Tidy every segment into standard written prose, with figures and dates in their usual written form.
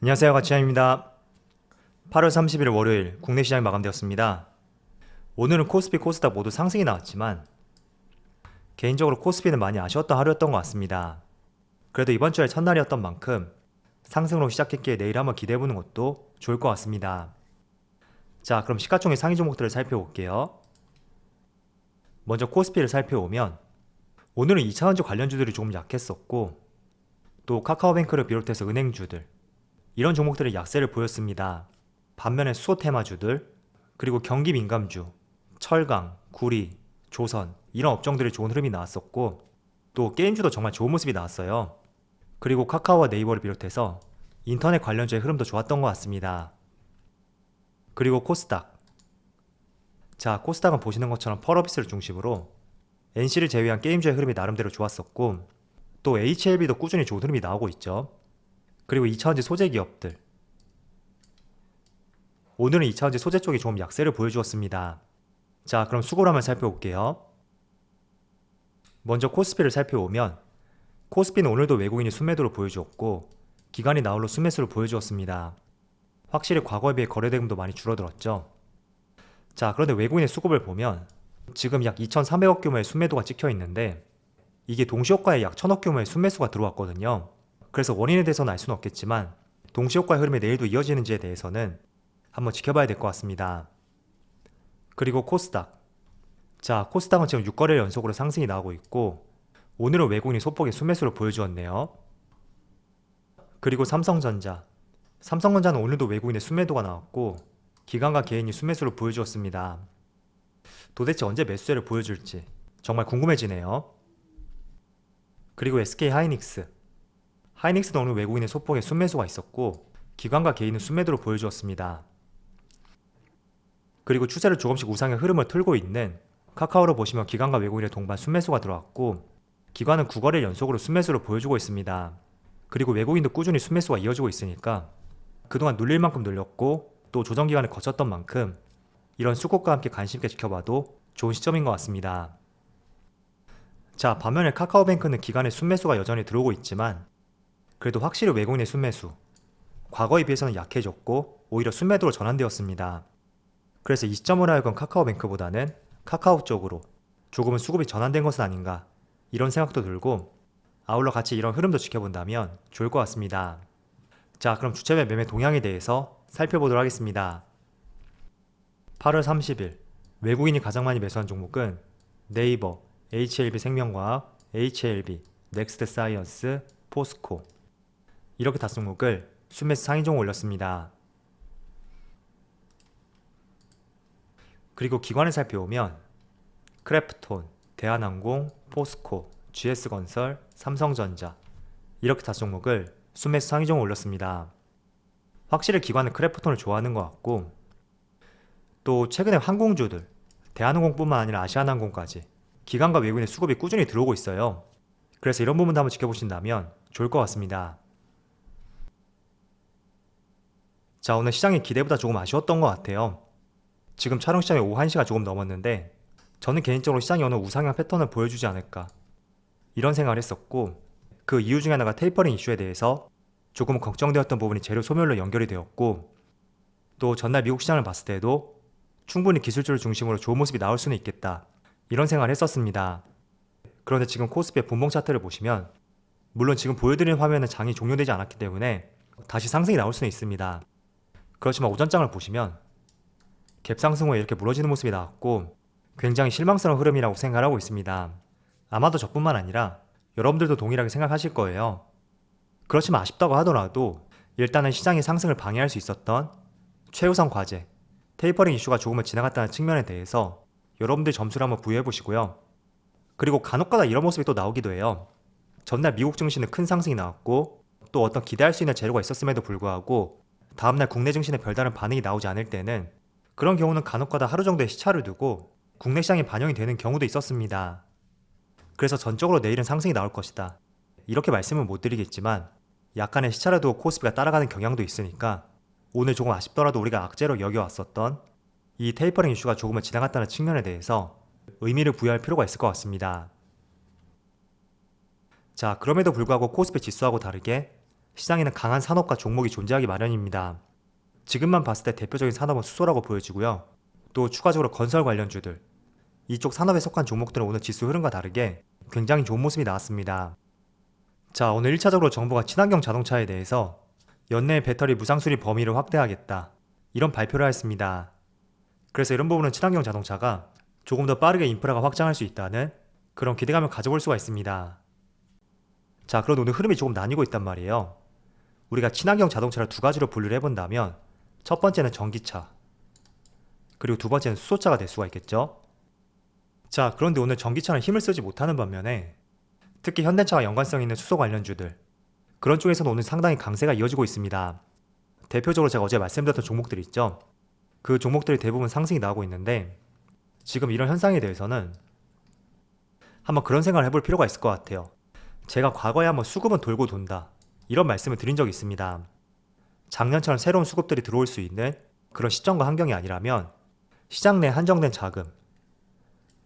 안녕하세요, 가치현입니다. 8월 30일 월요일 국내 시장이 마감되었습니다. 오늘은 코스피, 코스닥 모두 상승이 나왔지만 개인적으로 코스피는 많이 아쉬웠던 하루였던 것 같습니다. 그래도 이번 주의 첫날이었던 만큼 상승으로 시작했기에 내일 한번 기대해보는 것도 좋을 것 같습니다. 자, 그럼 시가총액 상위 종목들을 살펴볼게요. 먼저 코스피를 살펴보면 오늘은 2차전지 관련주들이 조금 약했었고 또 카카오뱅크를 비롯해서 은행주들 이런 종목들이 약세를 보였습니다. 반면에 수소 테마주들 그리고 경기 민감주, 철강, 구리, 조선 이런 업종들이 좋은 흐름이 나왔었고 또 게임주도 정말 좋은 모습이 나왔어요. 그리고 카카오와 네이버를 비롯해서 인터넷 관련주의 흐름도 좋았던 것 같습니다. 그리고 코스닥. 자, 코스닥은 보시는 것처럼 펄어비스를 중심으로 NC를 제외한 게임주의 흐름이 나름대로 좋았었고 또 HLB도 꾸준히 좋은 흐름이 나오고 있죠. 그리고 2차전지 소재 기업들. 오늘은 2차전지 소재 쪽이 좀 약세를 보여주었습니다. 자, 그럼 수급을 한번 살펴볼게요. 먼저 코스피를 살펴보면 코스피는 오늘도 외국인이 순매도를 보여주었고 기관이 나홀로 순매수를 보여주었습니다. 확실히 과거에 비해 거래대금도 많이 줄어들었죠. 자, 그런데 외국인의 수급을 보면 지금 약 2,300억 규모의 순매도가 찍혀 있는데 이게 동시효과에 약 1,000억 규모의 순매수가 들어왔거든요. 그래서 원인에 대해서는 알 수는 없겠지만 동시효과의 흐름이 내일도 이어지는지에 대해서는 한번 지켜봐야 될 것 같습니다. 그리고 코스닥. 자, 코스닥은 지금 6거래일 연속으로 상승이 나오고 있고 오늘은 외국인이 소폭의 순매수를 보여주었네요. 그리고 삼성전자. 삼성전자는 오늘도 외국인의 순매도가 나왔고 기관과 개인이 순매수를 보여주었습니다. 도대체 언제 매수세를 보여줄지 정말 궁금해지네요. 그리고 SK하이닉스. 하이닉스도 오늘 외국인의 소폭의 순매수가 있었고 기관과 개인은 순매도를 보여주었습니다. 그리고 추세를 조금씩 우상의 흐름을 틀고 있는 카카오로 보시면 기관과 외국인의 동반 순매수가 들어왔고 기관은 9거래일 연속으로 순매수를 보여주고 있습니다. 그리고 외국인도 꾸준히 순매수가 이어지고 있으니까 그동안 눌릴 만큼 눌렸고 또 조정기간을 거쳤던 만큼 이런 수급과 함께 관심 있게 지켜봐도 좋은 시점인 것 같습니다. 자, 반면에 카카오뱅크는 기관의 순매수가 여전히 들어오고 있지만 그래도 확실히 외국인의 순매수 과거에 비해서는 약해졌고 오히려 순매도로 전환되었습니다. 그래서 이 시점을 하여금 카카오뱅크보다는 카카오 쪽으로 조금은 수급이 전환된 것은 아닌가 이런 생각도 들고 아울러 같이 이런 흐름도 지켜본다면 좋을 것 같습니다. 자, 그럼 주체별 매매 동향에 대해서 살펴보도록 하겠습니다. 8월 30일 외국인이 가장 많이 매수한 종목은 네이버, HLB 생명과학, HLB, 넥스트 사이언스, 포스코 이렇게 5종목을 순매수 상위종을 올렸습니다. 그리고 기관을 살펴보면 크래프톤, 대한항공, 포스코, GS건설, 삼성전자 이렇게 5종목을 순매수 상위종을 올렸습니다. 확실히 기관은 크래프톤을 좋아하는 것 같고 또 최근에 항공주들 대한항공뿐만 아니라 아시아나항공까지 기관과 외국인의 수급이 꾸준히 들어오고 있어요. 그래서 이런 부분도 한번 지켜보신다면 좋을 것 같습니다. 자, 오늘 시장이 기대보다 조금 아쉬웠던 것 같아요. 지금 촬영 시간이 오후 1시가 조금 넘었는데 저는 개인적으로 시장이 오늘 우상향 패턴을 보여주지 않을까 이런 생각을 했었고 그 이유 중에 하나가 테이퍼링 이슈에 대해서 조금 걱정되었던 부분이 재료 소멸로 연결이 되었고 또 전날 미국 시장을 봤을 때도 충분히 기술주를 중심으로 좋은 모습이 나올 수는 있겠다 이런 생각을 했었습니다. 그런데 지금 코스피의 분봉 차트를 보시면 물론 지금 보여드리는 화면은 장이 종료되지 않았기 때문에 다시 상승이 나올 수는 있습니다. 그렇지만 오전장을 보시면 갭상승 후에 이렇게 무너지는 모습이 나왔고 굉장히 실망스러운 흐름이라고 생각하고 있습니다. 아마도 저뿐만 아니라 여러분들도 동일하게 생각하실 거예요. 그렇지만 아쉽다고 하더라도 일단은 시장의 상승을 방해할 수 있었던 최우선 과제 테이퍼링 이슈가 조금은 지나갔다는 측면에 대해서 여러분들 점수를 한번 부여해 보시고요. 그리고 간혹가다 이런 모습이 또 나오기도 해요. 전날 미국 증시는 큰 상승이 나왔고 또 어떤 기대할 수 있는 재료가 있었음에도 불구하고 다음날 국내 증시는 별다른 반응이 나오지 않을 때는 그런 경우는 간혹가다 하루 정도의 시차를 두고 국내 시장에 반영이 되는 경우도 있었습니다. 그래서 전적으로 내일은 상승이 나올 것이다 이렇게 말씀은 못 드리겠지만 약간의 시차를 두고 코스피가 따라가는 경향도 있으니까 오늘 조금 아쉽더라도 우리가 악재로 여겨왔었던 이 테이퍼링 이슈가 조금은 지나갔다는 측면에 대해서 의미를 부여할 필요가 있을 것 같습니다. 자, 그럼에도 불구하고 코스피 지수하고 다르게 시장에는 강한 산업과 종목이 존재하기 마련입니다. 지금만 봤을 때 대표적인 산업은 수소라고 보여지고요. 또 추가적으로 건설 관련주들, 이쪽 산업에 속한 종목들은 오늘 지수 흐름과 다르게 굉장히 좋은 모습이 나왔습니다. 자, 오늘 1차적으로 정부가 친환경 자동차에 대해서 연내 배터리 무상수리 범위를 확대하겠다, 이런 발표를 했습니다. 그래서 이런 부분은 친환경 자동차가 조금 더 빠르게 인프라가 확장할 수 있다는 그런 기대감을 가져볼 수가 있습니다. 자, 그런데 오늘 흐름이 조금 나뉘고 있단 말이에요. 우리가 친환경 자동차를 두 가지로 분류를 해본다면 첫 번째는 전기차, 그리고 두 번째는 수소차가 될 수가 있겠죠. 자, 그런데 오늘 전기차는 힘을 쓰지 못하는 반면에 특히 현대차와 연관성 있는 수소 관련주들, 그런 쪽에서는 오늘 상당히 강세가 이어지고 있습니다. 대표적으로 제가 어제 말씀드렸던 종목들 있죠. 그 종목들이 대부분 상승이 나오고 있는데 지금 이런 현상에 대해서는 한번 그런 생각을 해볼 필요가 있을 것 같아요. 제가 과거에 한번 수급은 돌고 돈다, 이런 말씀을 드린 적이 있습니다. 작년처럼 새로운 수급들이 들어올 수 있는 그런 시점과 환경이 아니라면 시장 내 한정된 자금,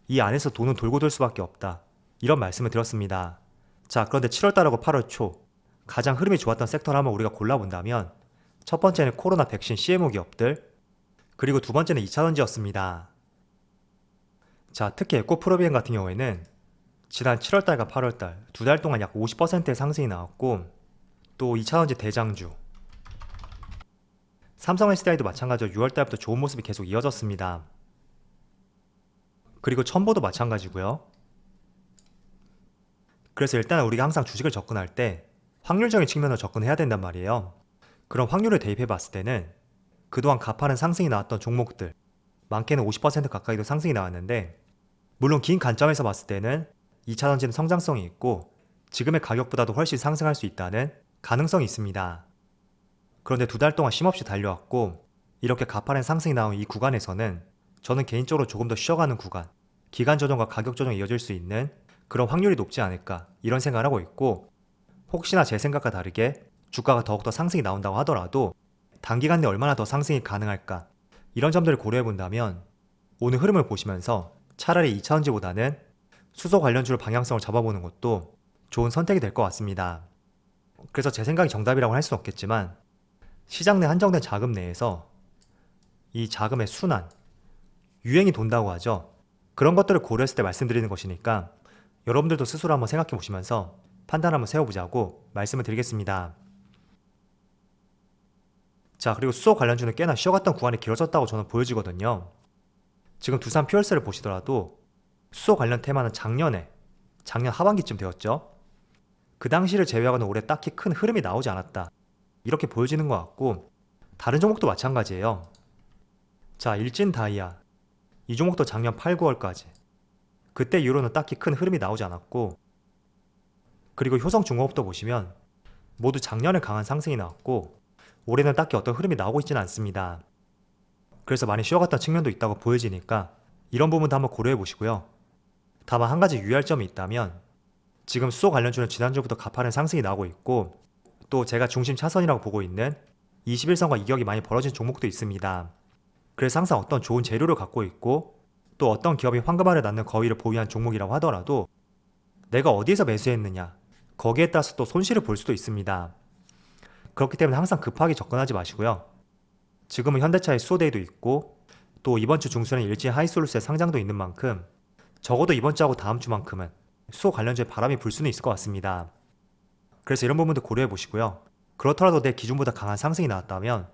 이 안에서 돈은 돌고 돌 수밖에 없다, 이런 말씀을 드렸습니다. 자, 그런데 7월달하고 8월 초 가장 흐름이 좋았던 섹터를 한번 우리가 골라본다면 첫 번째는 코로나 백신 CMO 기업들, 그리고 두 번째는 2차전지였습니다. 자, 특히 에코프로비엔 같은 경우에는 지난 7월달과 8월달 두 달 동안 약 50%의 상승이 나왔고, 또 2차전지 대장주 삼성 SDI도 마찬가지로 6월달부터 좋은 모습이 계속 이어졌습니다. 그리고 첨보도 마찬가지고요. 그래서 일단은 우리가 항상 주식을 접근할 때 확률적인 측면으로 접근해야 된단 말이에요. 그럼 확률을 대입해 봤을 때는 그동안 가파른 상승이 나왔던 종목들, 많게는 50% 가까이도 상승이 나왔는데, 물론 긴 관점에서 봤을 때는 2차전지는 성장성이 있고 지금의 가격보다도 훨씬 상승할 수 있다는 가능성이 있습니다. 그런데 두 달 동안 쉼없이 달려왔고 이렇게 가파른 상승이 나온 이 구간에서는 저는 개인적으로 조금 더 쉬어가는 구간, 기간 조정과 가격 조정이 이어질 수 있는 그런 확률이 높지 않을까, 이런 생각을 하고 있고, 혹시나 제 생각과 다르게 주가가 더욱더 상승이 나온다고 하더라도 단기간 내 얼마나 더 상승이 가능할까, 이런 점들을 고려해 본다면 오늘 흐름을 보시면서 차라리 2차전지보다는 수소 관련주로 방향성을 잡아보는 것도 좋은 선택이 될 것 같습니다. 그래서 제 생각이 정답이라고 할 수는 없겠지만 시장 내 한정된 자금 내에서 이 자금의 순환, 유행이 돈다고 하죠. 그런 것들을 고려했을 때 말씀드리는 것이니까 여러분들도 스스로 한번 생각해 보시면서 판단 한번 세워보자고 말씀을 드리겠습니다. 자, 그리고 수소 관련주는 꽤나 쉬어갔던 구간이 길어졌다고 저는 보여지거든요. 지금 두산 퓨얼스를 보시더라도 수소 관련 테마는 작년 하반기쯤 되었죠. 그 당시를 제외하고는 올해 딱히 큰 흐름이 나오지 않았다, 이렇게 보여지는 것 같고, 다른 종목도 마찬가지예요. 자, 일진다이아, 이 종목도 작년 8, 9월까지 그때 이후로는 딱히 큰 흐름이 나오지 않았고, 그리고 효성중공업도 보시면 모두 작년에 강한 상승이 나왔고 올해는 딱히 어떤 흐름이 나오고 있지는 않습니다. 그래서 많이 쉬어갔던 측면도 있다고 보여지니까 이런 부분도 한번 고려해 보시고요. 다만 한 가지 유의할 점이 있다면 지금 수소 관련주는 지난주부터 가파른 상승이 나오고 있고, 또 제가 중심 차선이라고 보고 있는 21선과 이격이 많이 벌어진 종목도 있습니다. 그래서 항상 어떤 좋은 재료를 갖고 있고 또 어떤 기업이 황금알을 낳는 거위를 보유한 종목이라고 하더라도 내가 어디에서 매수했느냐, 거기에 따라서 또 손실을 볼 수도 있습니다. 그렇기 때문에 항상 급하게 접근하지 마시고요. 지금은 현대차의 수소데이도 있고 또 이번 주 중순에 일진 하이솔루스의 상장도 있는 만큼 적어도 이번 주하고 다음 주만큼은 수소 관련주에 바람이 불 수는 있을 것 같습니다. 그래서 이런 부분도 고려해 보시고요. 그렇더라도 내 기준보다 강한 상승이 나왔다면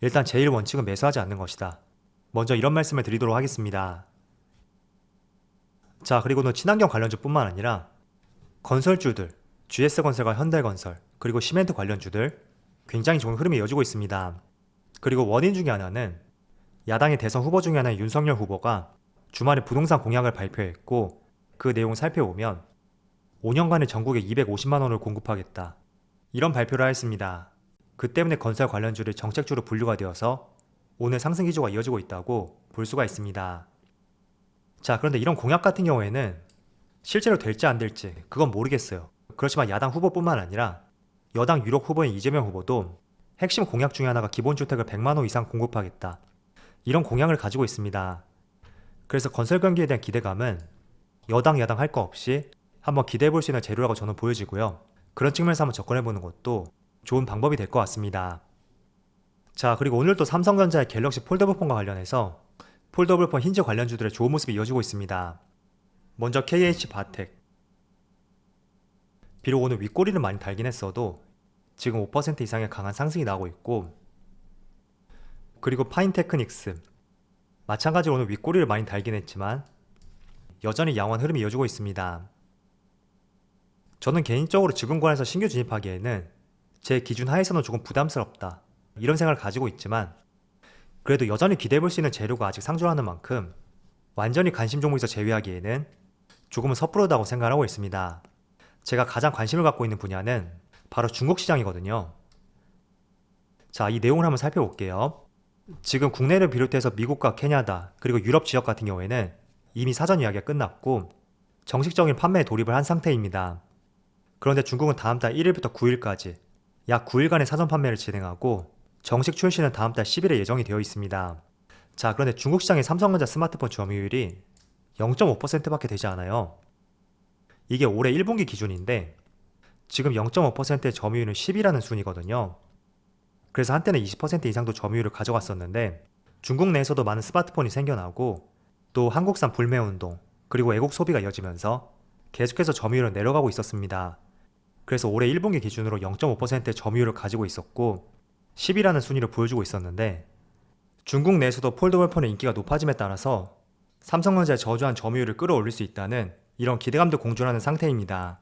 일단 제일 원칙은 매수하지 않는 것이다, 먼저 이런 말씀을 드리도록 하겠습니다. 자, 그리고는 친환경 관련주뿐만 아니라 건설주들, GS건설과 현대건설, 그리고 시멘트 관련주들 굉장히 좋은 흐름이 이어지고 있습니다. 그리고 원인 중에 하나는 야당의 대선 후보 중에 하나인 윤석열 후보가 주말에 부동산 공약을 발표했고, 그 내용을 살펴보면 5년간에 전국에 250만 원을 공급하겠다, 이런 발표를 하였습니다. 그 때문에 건설 관련주를 정책주로 분류가 되어서 오늘 상승 기조가 이어지고 있다고 볼 수가 있습니다. 자, 그런데 이런 공약 같은 경우에는 실제로 될지 안 될지 그건 모르겠어요. 그렇지만 야당 후보뿐만 아니라 여당 유력 후보인 이재명 후보도 핵심 공약 중에 하나가 기본주택을 100만 호 이상 공급하겠다, 이런 공약을 가지고 있습니다. 그래서 건설 경기에 대한 기대감은 여당 야당 할 거 없이 한번 기대해 볼 수 있는 재료라고 저는 보여지고요. 그런 측면에서 한번 접근해 보는 것도 좋은 방법이 될 것 같습니다. 자, 그리고 오늘 또 삼성전자의 갤럭시 폴더블폰과 관련해서 폴더블폰 힌지 관련주들의 좋은 모습이 이어지고 있습니다. 먼저 KH바텍. 비록 오늘 윗꼬리를 많이 달긴 했어도 지금 5% 이상의 강한 상승이 나오고 있고, 그리고 파인테크닉스. 마찬가지로 오늘 윗꼬리를 많이 달긴 했지만 여전히 양호한 흐름이 이어지고 있습니다. 저는 개인적으로 지금 구간에서 신규 진입하기에는 제 기준 하에서는 조금 부담스럽다, 이런 생각을 가지고 있지만, 그래도 여전히 기대해볼 수 있는 재료가 아직 상존하는 만큼 완전히 관심 종목에서 제외하기에는 조금은 섣부르다고 생각하고 있습니다. 제가 가장 관심을 갖고 있는 분야는 바로 중국 시장이거든요. 자, 이 내용을 한번 살펴볼게요. 지금 국내를 비롯해서 미국과 캐나다 그리고 유럽 지역 같은 경우에는 이미 사전 예약이 끝났고 정식적인 판매에 돌입을 한 상태입니다. 그런데 중국은 다음 달 1일부터 9일까지 약 9일간의 사전 판매를 진행하고 정식 출시는 다음 달 10일에 예정이 되어 있습니다. 자, 그런데 중국 시장의 삼성전자 스마트폰 점유율이 0.5%밖에 되지 않아요. 이게 올해 1분기 기준인데 지금 0.5%의 점유율은 10이라는 순이거든요. 그래서 한때는 20% 이상도 점유율을 가져갔었는데 중국 내에서도 많은 스마트폰이 생겨나고 또 한국산 불매 운동 그리고 애국 소비가 이어지면서 계속해서 점유율은 내려가고 있었습니다. 그래서 올해 1분기 기준으로 0.5%의 점유율을 가지고 있었고 10이라는 순위를 보여주고 있었는데, 중국 내에서도 폴더블폰의 인기가 높아짐에 따라서 삼성전자의 저조한 점유율을 끌어올릴 수 있다는 이런 기대감도 공존하는 상태입니다.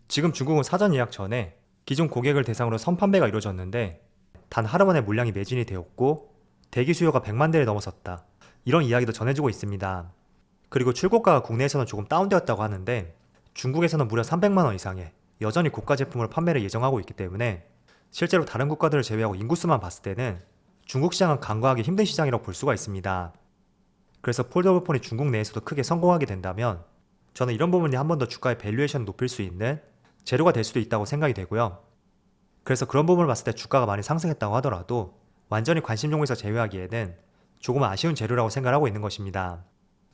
지금 중국은 사전 예약 전에 기존 고객을 대상으로 선판매가 이루어졌는데 단 하루 만에 물량이 매진이 되었고 대기 수요가 100만 대를 넘어섰다, 이런 이야기도 전해지고 있습니다. 그리고 출고가가 국내에서는 조금 다운되었다고 하는데 중국에서는 무려 300만원 이상의 여전히 고가 제품을 판매를 예정하고 있기 때문에 실제로 다른 국가들을 제외하고 인구수만 봤을 때는 중국 시장은 간과하기 힘든 시장이라고 볼 수가 있습니다. 그래서 폴더블폰이 중국 내에서도 크게 성공하게 된다면 저는 이런 부분이 한 번 더 주가의 밸류에이션을 높일 수 있는 재료가 될 수도 있다고 생각이 되고요. 그래서 그런 부분을 봤을 때 주가가 많이 상승했다고 하더라도 완전히 관심 종목에서 제외하기에는 조금은 아쉬운 재료라고 생각하고 있는 것입니다.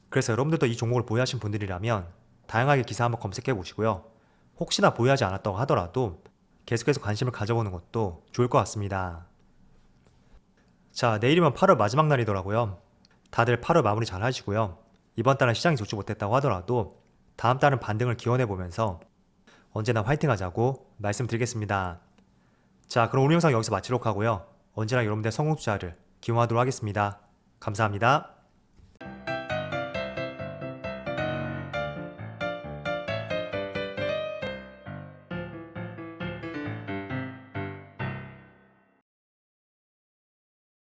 그래서 여러분들도 이 종목을 보유하신 분들이라면 다양하게 기사 한번 검색해 보시고요. 혹시나 보유하지 않았다고 하더라도 계속해서 관심을 가져보는 것도 좋을 것 같습니다. 자, 내일이면 8월 마지막 날이더라고요. 다들 8월 마무리 잘 하시고요. 이번 달은 시장이 좋지 못했다고 하더라도 다음 달은 반등을 기원해 보면서 언제나 화이팅 하자고 말씀드리겠습니다. 자, 그럼 오늘 영상 여기서 마치도록 하고요. 언제나 여러분들의 성공 투자를 기원하도록 하겠습니다. 감사합니다.